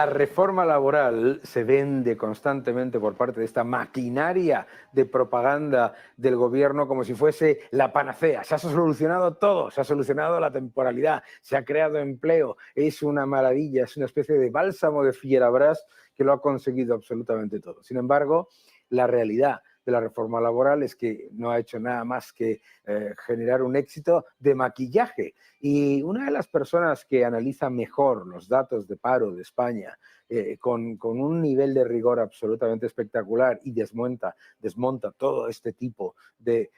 La reforma laboral se vende constantemente por parte de esta maquinaria de propaganda del gobierno como si fuese la panacea. Se ha solucionado todo, se ha solucionado la temporalidad, se ha creado empleo, es una maravilla, es una especie de bálsamo de fierabrás que lo ha conseguido absolutamente todo. Sin embargo, la realidad de la reforma laboral es que no ha hecho nada más que generar un éxito de maquillaje. Y una de las personas que analiza mejor los datos de paro de España con un nivel de rigor absolutamente espectacular y desmonta todo este tipo de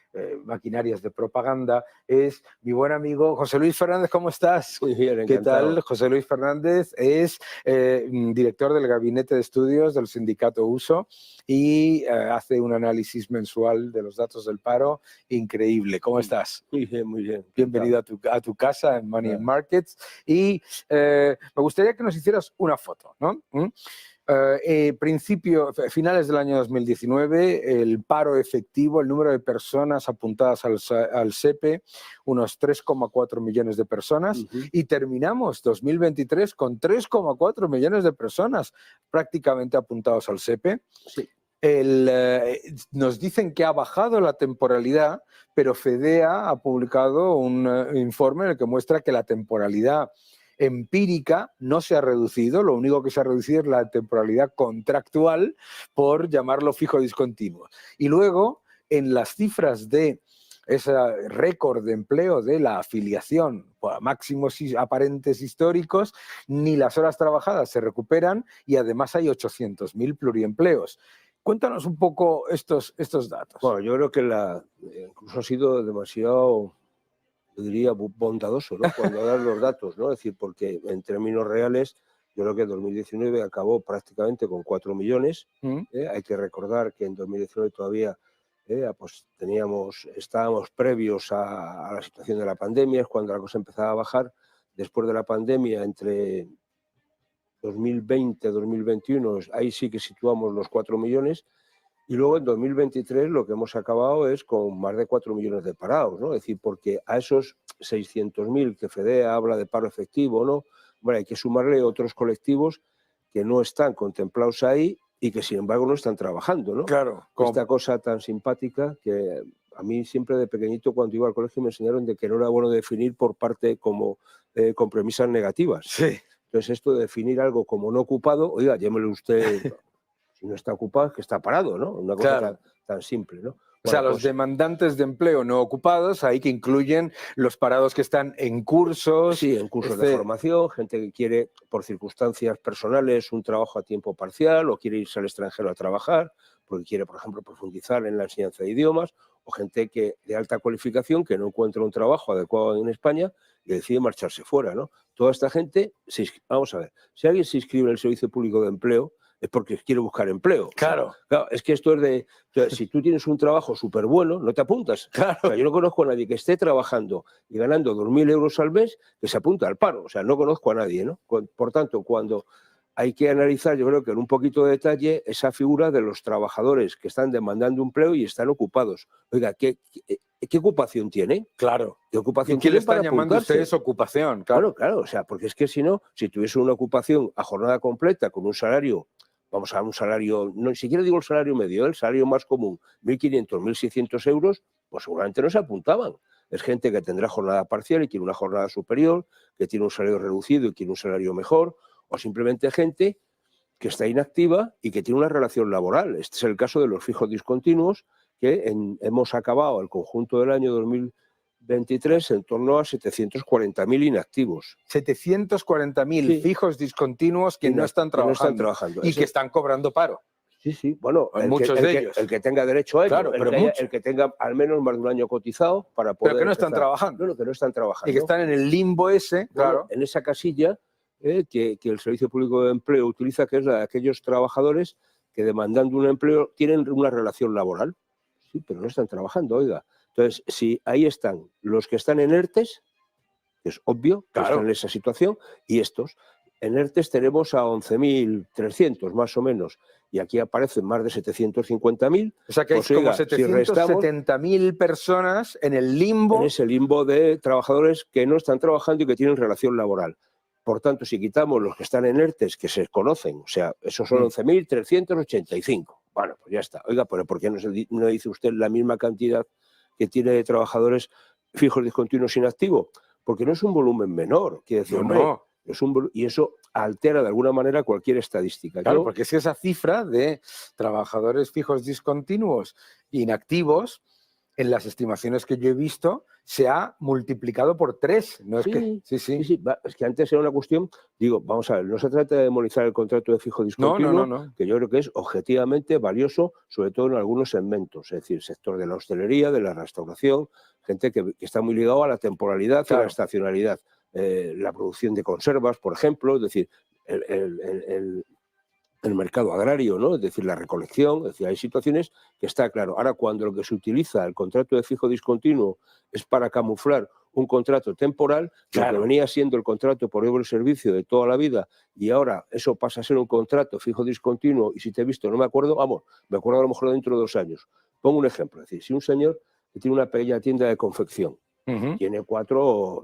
maquinarias de propaganda es mi buen amigo José Luis Fernández. ¿Cómo estás? Muy bien, encantado. ¿Qué tal? José Luis Fernández es director del Gabinete de Estudios del sindicato USO y hace un análisis mensual de los datos del paro increíble. ¿Cómo estás? Muy bien, muy bien. Bienvenido a tu casa en Money and Markets. Y me gustaría que nos hicieras una foto, ¿no? Finales del año 2019, el paro efectivo, el número de personas apuntadas al SEPE, unos 3,4 millones de personas, y terminamos 2023 con 3,4 millones de personas prácticamente apuntados al SEPE. Sí. Nos dicen que ha bajado la temporalidad, pero FEDEA ha publicado un informe en el que muestra que la temporalidad empírica no se ha reducido, lo único que se ha reducido es la temporalidad contractual, por llamarlo fijo discontinuo. Y luego, en las cifras de ese récord de empleo de la afiliación a máximos aparentes históricos, ni las horas trabajadas se recuperan y además hay 800.000 pluriempleos. Cuéntanos un poco estos datos. Bueno, yo creo que incluso ha sido demasiado, yo diría, bondadoso, ¿no? Cuando dan los datos, ¿no? Es decir, porque en términos reales, yo creo que 2019 acabó prácticamente con 4 millones. Hay que recordar que en 2019 todavía pues estábamos previos a la situación de la pandemia, es cuando la cosa empezaba a bajar. Después de la pandemia, entre 2020, 2021, ahí sí que situamos los 4 millones, y luego en 2023 lo que hemos acabado es con más de 4 millones de parados, ¿no? Es decir, porque a esos 600.000 que FEDEA habla de paro efectivo, ¿no? Bueno, hay que sumarle otros colectivos que no están contemplados ahí y que sin embargo no están trabajando, ¿no? Claro. Esta cosa tan simpática que a mí siempre de pequeñito, cuando iba al colegio, me enseñaron de que no era bueno definir por parte como con premisas negativas. Sí. Entonces, esto de definir algo como no ocupado, oiga, llámele usted, si no está ocupado, es que está parado, ¿no? Una cosa tan simple, ¿no? O sea, los demandantes de empleo no ocupados, ahí que incluyen los parados que están en cursos. Sí, en cursos de formación, gente que quiere, por circunstancias personales, un trabajo a tiempo parcial o quiere irse al extranjero a trabajar, porque quiere, por ejemplo, profundizar en la enseñanza de idiomas, o gente de alta cualificación que no encuentra un trabajo adecuado en España y decide marcharse fuera, ¿no? Toda esta gente, vamos a ver, si alguien se inscribe en el Servicio Público de Empleo, es porque quiere buscar empleo. Claro. O sea, claro, es que esto es de... Si tú tienes un trabajo súper bueno, no te apuntas. Claro. O sea, yo no conozco a nadie que esté trabajando y ganando 2.000 euros al mes que se apunta al paro. O sea, no conozco a nadie, ¿no? Por tanto, cuando hay que analizar, yo creo que en un poquito de detalle, esa figura de los trabajadores que están demandando empleo y están ocupados. Oiga, ¿qué ocupación tiene? Claro. ¿Qué ocupación ¿Qué le tiene para están llamando apuntarse? ustedes ocupación? Claro. Claro, o sea, porque es que si no, si tuviese una ocupación a jornada completa con un salario, vamos a un salario, no ni siquiera digo el salario medio, el salario más común, 1.500, 1.600 euros, pues seguramente no se apuntaban. Es gente que tendrá jornada parcial y quiere una jornada superior, que tiene un salario reducido y quiere un salario mejor, o simplemente gente que está inactiva y que tiene una relación laboral. Este es el caso de los fijos discontinuos, que hemos acabado el conjunto del año 2023 en torno a 740.000 inactivos. 740.000 fijos discontinuos que no están trabajando y que están cobrando paro. Sí, sí, bueno, el que tenga derecho a ello, claro, el que tenga al menos más de un año cotizado para poder... Pero que no están trabajando. No, que no están trabajando. Y que están en el limbo ese, claro. En esa casilla que el Servicio Público de Empleo utiliza, que es la de aquellos trabajadores que demandando un empleo tienen una relación laboral. Sí, pero no están trabajando, oiga. Entonces, si ahí están los que están en ERTES, que es obvio que están en esa situación, y estos. En ERTES tenemos a 11.300 más o menos, y aquí aparecen más de 750.000. O sea que hay como 770.000 personas en el limbo. En ese limbo de trabajadores que no están trabajando y que tienen relación laboral. Por tanto, si quitamos los que están en ERTES, que se conocen, o sea, esos son 11.385. Bueno, pues ya está. Oiga, pero ¿por qué no dice usted la misma cantidad que tiene de trabajadores fijos discontinuos inactivos? Porque no es un volumen menor. Quiere decir, hombre, No. y eso altera de alguna manera cualquier estadística. Claro, porque es que esa cifra de trabajadores fijos discontinuos inactivos, en las estimaciones que yo he visto, se ha multiplicado por 3. No es que, sí. Es que antes era una cuestión, digo, vamos a ver, no se trata de demonizar el contrato de fijo discontinuo, No. que yo creo que es objetivamente valioso, sobre todo en algunos segmentos, es decir, el sector de la hostelería, de la restauración, gente que está muy ligado a la temporalidad y a la estacionalidad. La producción de conservas, por ejemplo, es decir, el mercado agrario, ¿no? Es decir, la recolección, es decir, hay situaciones que está claro. Ahora, cuando lo que se utiliza el contrato de fijo discontinuo es para camuflar un contrato temporal, lo que venía siendo el contrato por obra y servicio de toda la vida, y ahora eso pasa a ser un contrato fijo discontinuo, y si te he visto, no me acuerdo, vamos, me acuerdo a lo mejor dentro de 2 años. Pongo un ejemplo, es decir, si un señor que tiene una pequeña tienda de confección, tiene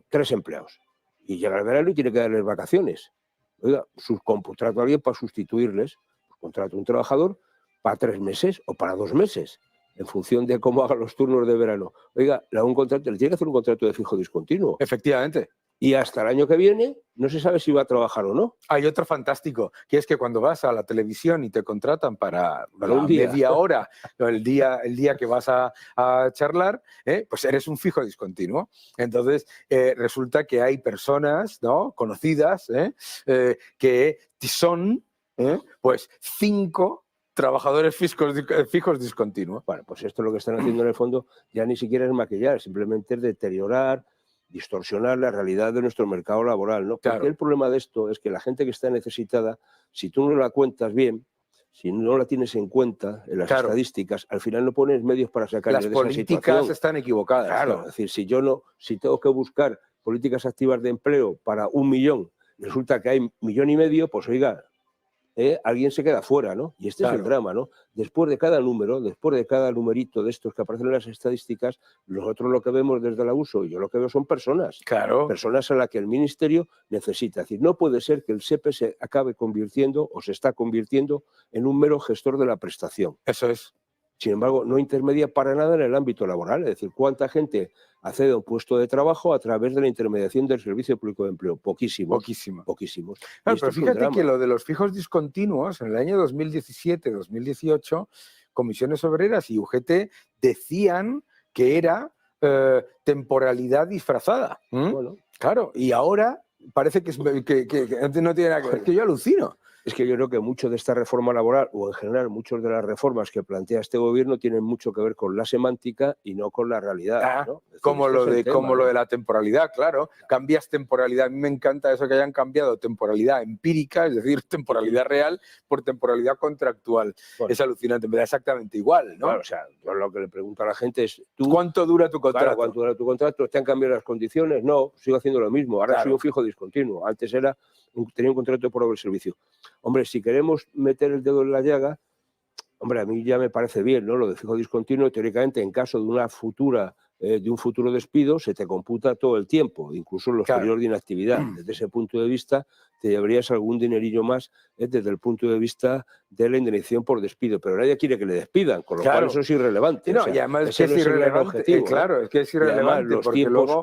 3 empleados, y llega el verano y tiene que darles vacaciones. Oiga, subcontrato a alguien para sustituirles, contrato a un trabajador para 3 meses o para 2 meses, en función de cómo hagan los turnos de verano. Oiga, le tiene que hacer un contrato de fijo discontinuo. Efectivamente. Y hasta el año que viene no se sabe si va a trabajar o no. Hay otro fantástico, que es que cuando vas a la televisión y te contratan para un día, media hora, el día que vas a charlar, pues eres un fijo discontinuo. Entonces, resulta que hay personas, ¿no?, conocidas, que son pues 5 trabajadores fijos discontinuos. Bueno, pues esto lo que están haciendo en el fondo ya ni siquiera es maquillar, simplemente es deteriorar, distorsionar la realidad de nuestro mercado laboral, ¿no? Porque el problema de esto es que la gente que está necesitada, si tú no la cuentas bien, si no la tienes en cuenta en las estadísticas, al final no pones medios para sacarle de esa situación. Las políticas están equivocadas. Claro, es decir, si tengo que buscar políticas activas de empleo para 1 millón, resulta que hay 1,5 millones, pues oiga, alguien se queda fuera, ¿no? Y este es el drama, ¿no? Después de cada número, después de cada numerito de estos que aparecen en las estadísticas, nosotros lo que vemos desde el abuso, y yo lo que veo son personas. Personas a las que el Ministerio necesita. Es decir, no puede ser que el SEPE se acabe convirtiendo o se está convirtiendo en un mero gestor de la prestación. Eso es. Sin embargo, no intermedia para nada en el ámbito laboral. Es decir, ¿cuánta gente accede a un puesto de trabajo a través de la intermediación del Servicio Público de Empleo? Poquísimos. Claro, pero fíjate que lo de los fijos discontinuos, en el año 2017-2018, Comisiones Obreras y UGT decían que era temporalidad disfrazada. Bueno. Claro, y ahora parece que no tiene nada que ver. Es que yo alucino. Es que yo creo que mucho de esta reforma laboral, o en general muchas de las reformas que plantea este gobierno, tienen mucho que ver con la semántica y no con la realidad, ¿no? Es decir, como lo de la temporalidad, claro. Cambias temporalidad. A mí me encanta eso que hayan cambiado temporalidad empírica, es decir, temporalidad real, por temporalidad contractual. Bueno, es alucinante, me da exactamente igual, ¿no? Claro, o sea, yo lo que le pregunto a la gente es... ¿Cuánto dura tu contrato? Claro, ¿cuánto dura tu contrato? ¿Te han cambiado las condiciones? No, sigo haciendo lo mismo. Ahora soy un fijo discontinuo. Antes tenía un contrato por obra y servicio. Hombre, si queremos meter el dedo en la llaga, hombre, a mí ya me parece bien, ¿no? Lo de fijo discontinuo, teóricamente, en caso de un futuro despido, se te computa todo el tiempo, incluso los periodos de inactividad. Desde ese punto de vista, te llevarías algún dinerillo más desde el punto de vista de la indemnización por despido. Pero nadie quiere que le despidan, con lo cual eso es irrelevante. No, o sea, y además es que es irrelevante. Objetivo, claro, es que es irrelevante.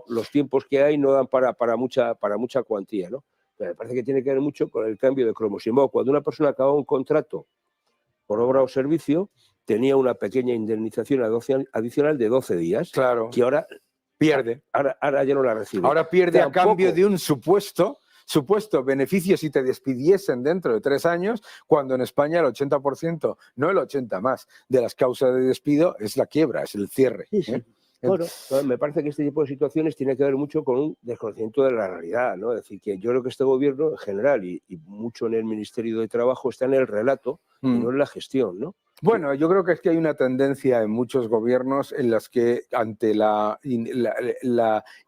Los tiempos que hay no dan para mucha cuantía, ¿no? Pero me parece que tiene que ver mucho con el cambio de cromos. Sin embargo, cuando una persona acaba un contrato por obra o servicio, tenía una pequeña indemnización adicional de 12 días, que ahora pierde. Ahora ya no la recibe. Ahora pierde a cambio de un supuesto beneficio si te despidiesen dentro de 3 años, cuando en España el 80%, no el 80% más, de las causas de despido es la quiebra, es el cierre. Bueno, me parece que este tipo de situaciones tiene que ver mucho con un desconocimiento de la realidad, ¿no? Es decir, que yo creo que este gobierno en general y mucho en el Ministerio de Trabajo está en el relato y no en la gestión, ¿no? Bueno, yo creo que es que hay una tendencia en muchos gobiernos en las que ante la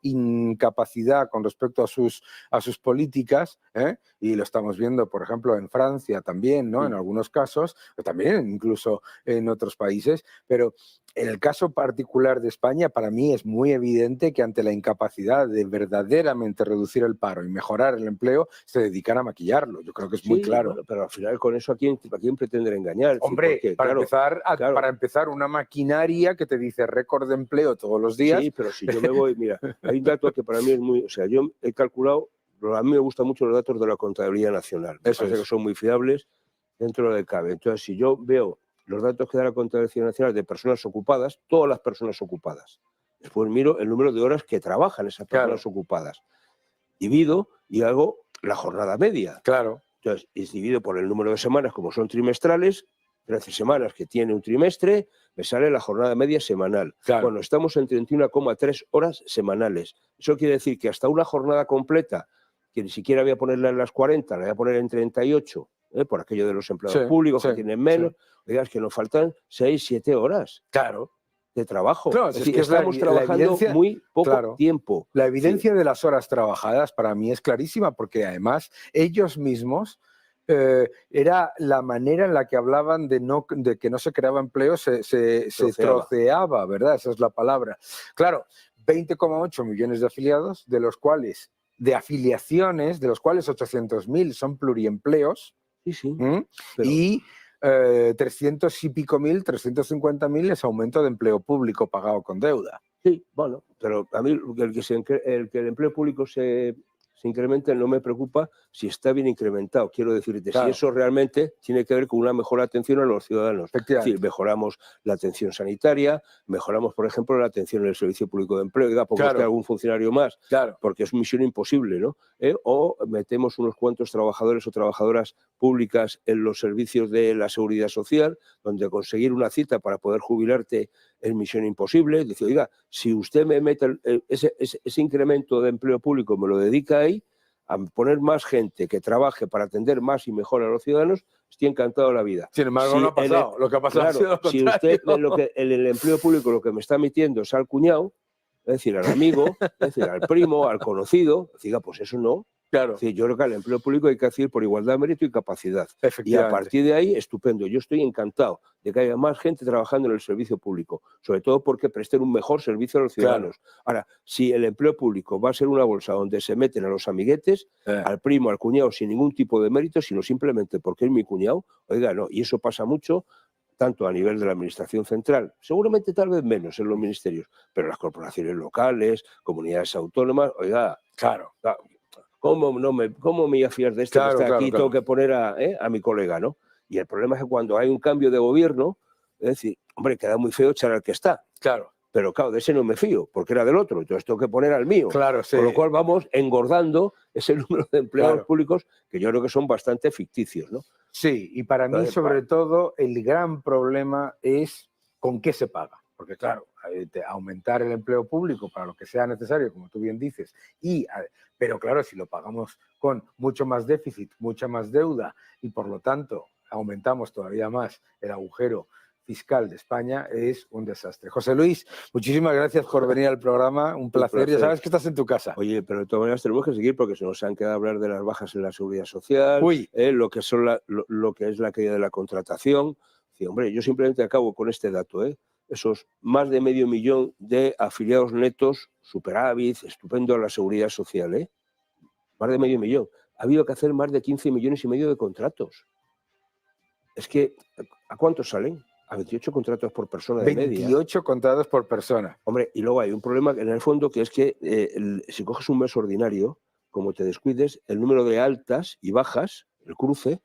incapacidad con respecto a sus políticas, y lo estamos viendo, por ejemplo, en Francia también, ¿no? En algunos casos, pero también incluso en otros países, pero en el caso particular de España, para mí es muy evidente que ante la incapacidad de verdaderamente reducir el paro y mejorar el empleo, se dedican a maquillarlo. Yo creo que es muy claro. Bueno, pero al final con eso ¿a quién pretenden engañar? Hombre, Porque, para claro, empezar, una maquinaria que te dice récord de empleo todos los días. Sí, pero si yo me voy, mira, hay un dato que para mí es muy, o sea, yo he calculado, a mí me gustan mucho los datos de la Contabilidad Nacional, me parece que son muy fiables dentro de lo que cabe. Entonces, si yo veo los datos que da la Contabilidad Nacional de personas ocupadas, todas las personas ocupadas, después miro el número de horas que trabajan esas personas ocupadas, divido y hago la jornada media. Claro. Entonces, es dividido por el número de semanas, como son trimestrales, 13 semanas que tiene un trimestre, me sale la jornada media semanal. Claro. Bueno, estamos en 31,3 horas semanales. Eso quiere decir que hasta una jornada completa, que ni siquiera voy a ponerla en las 40, la voy a poner en 38, por aquello de los empleados públicos que tienen menos, digas que nos faltan 6, 7 horas. Claro. De trabajo. Claro, es decir, estamos trabajando muy poco tiempo. La evidencia de las horas trabajadas para mí es clarísima, porque además ellos mismos era la manera en la que hablaban de que no se creaba empleo, se troceaba, ¿verdad? Esa es la palabra. Claro, 20,8 millones de afiliados, de los cuales, de afiliaciones, de los cuales 800.000 son pluriempleos. Y 300 y pico mil, 350.000 es aumento de empleo público pagado con deuda. Sí, bueno, pero a mí el que el empleo público se incremente no me preocupa si está bien incrementado. Quiero decirte, si eso realmente tiene que ver con una mejor atención a los ciudadanos. Es decir, mejoramos la atención sanitaria, mejoramos, por ejemplo, la atención en el Servicio Público de Empleo, porque esté algún funcionario más, porque es misión imposible, ¿no? O metemos unos cuantos trabajadores o trabajadoras públicas en los servicios de la Seguridad Social, donde conseguir una cita para poder jubilarte es misión imposible. Es decir, oiga, si usted me mete ese incremento de empleo público, me lo dedica ahí, a poner más gente que trabaje para atender más y mejor a los ciudadanos, estoy encantado de la vida. Sin embargo, no ha pasado. Lo que ha pasado ha sido lo contrario. Si usted en el empleo público lo que me está metiendo es al cuñado, es decir, al amigo, es decir, al primo, al conocido, diga, pues eso no. Claro. Es decir, yo creo que al empleo público hay que hacer por igualdad, mérito y capacidad. Y a partir de ahí, estupendo. Yo estoy encantado de que haya más gente trabajando en el servicio público, sobre todo porque presten un mejor servicio a los ciudadanos. Ahora, si el empleo público va a ser una bolsa donde se meten a los amiguetes, al primo, al cuñado, sin ningún tipo de mérito, sino simplemente porque es mi cuñado, oiga, no. Y eso pasa mucho, tanto a nivel de la administración central, seguramente tal vez menos en los ministerios, pero las corporaciones locales, comunidades autónomas, oiga, ¿cómo me voy a fiar de este que está aquí? Tengo que poner a mi colega, ¿no? Y el problema es que cuando hay un cambio de gobierno, es decir, hombre, queda muy feo echar al que está. Claro. Pero claro, de ese no me fío, porque era del otro, entonces tengo que poner al mío. Claro, sí. Con lo cual vamos engordando ese número de empleados públicos que yo creo que son bastante ficticios, ¿no? Sí, y para mí, sobre todo, el gran problema es con qué se paga. Porque claro, aumentar el empleo público para lo que sea necesario, como tú bien dices, pero claro, si lo pagamos con mucho más déficit, mucha más deuda, y por lo tanto aumentamos todavía más el agujero fiscal de España, es un desastre. José Luis, muchísimas gracias por venir al programa, un placer. Ya sabes que estás en tu casa. Oye, pero de todas maneras tenemos que seguir porque se nos han quedado a hablar de las bajas en la seguridad social, lo que es la caída de la contratación. Sí, hombre, yo simplemente acabo con este dato, esos más de 500.000 de afiliados netos, superávit, estupendo a la seguridad social, más de 500.000. Ha habido que hacer más de 15,5 millones de contratos. Es que, ¿a cuántos salen? A 28 contratos por persona de media. 28 contratos por persona. Hombre, y luego hay un problema en el fondo que es que si coges un mes ordinario, como te descuides, el número de altas y bajas, el cruce,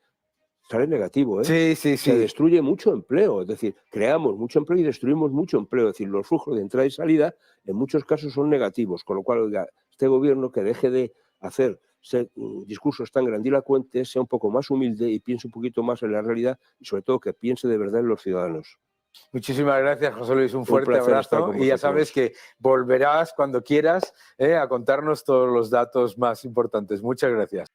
sale negativo. Sí. Se destruye mucho empleo, es decir, creamos mucho empleo y destruimos mucho empleo. Es decir, los flujos de entrada y salida en muchos casos son negativos, con lo cual, oiga, este gobierno que deje de hacer discursos tan grandilocuentes, sea un poco más humilde y piense un poquito más en la realidad y sobre todo que piense de verdad en los ciudadanos. Muchísimas gracias, José Luis, un fuerte abrazo y ya sabes que volverás cuando quieras a contarnos todos los datos más importantes. Muchas gracias.